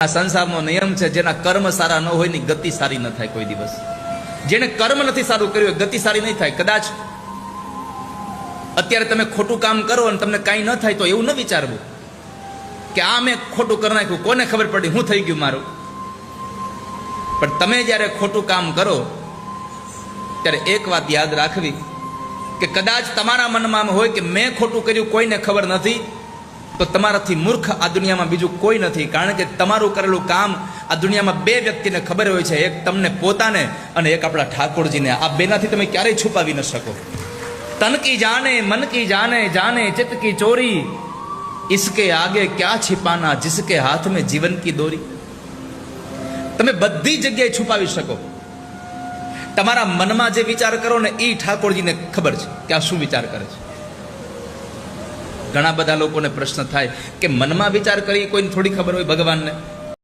આ સંસારનો નિયમ છે, જેના કર્મ સારા ન હોય ની ગતિ સારી ન થાય કોઈ દિવસ. જેને કર્મ નથી સારું કર્યું ગતિ સારી નહીં થાય. કદાચ અત્યારે તમે ખોટું કામ કરો અને તમને કાંઈ ન થાય તો એવું ન વિચારવું કે આ મેં ખોટું કરી નાખ્યું, કોને ખબર પડી હું થઈ ગયું મારું. પણ તમે જ્યારે ખોટું કામ કરો ત્યારે એક વાત યાદ રાખવી કે કદાચ તમારા મનમાં હોય કે મેં ખોટું કર્યું, કોઈને ખબર નથી, તો તમારાથી મૂર્ખ આ દુનિયામાં બીજું કોઈ નથી. કારણ કે તમારું કરેલું કામ આ દુનિયામાં બે વ્યક્તિને ખબર હોય છે, એક તમને પોતાને અને એક આપણા ઠાકોરજીને. આ બેનાથી તમે ક્યારેય છુપાવી ન શકો. તન કી જાને મન કી જાને, જાને ચિત્ત કી ચોરી, ઇસકે આગે ક્યા छिपाना, जिसके हाथ में जीवन की दोरी. તમે બધી જગ્યાએ છુપાવી શકો. તમારા મનમાં જે વિચાર કરો ને એ ઠાકોરજીને ખબર છે કે આ શું વિચાર કરે છે. ઘણા બધા લોકોને પ્રશ્ન થાય કે મનમાં વિચાર કરી કોઈને થોડી ખબર હોય ભગવાનને.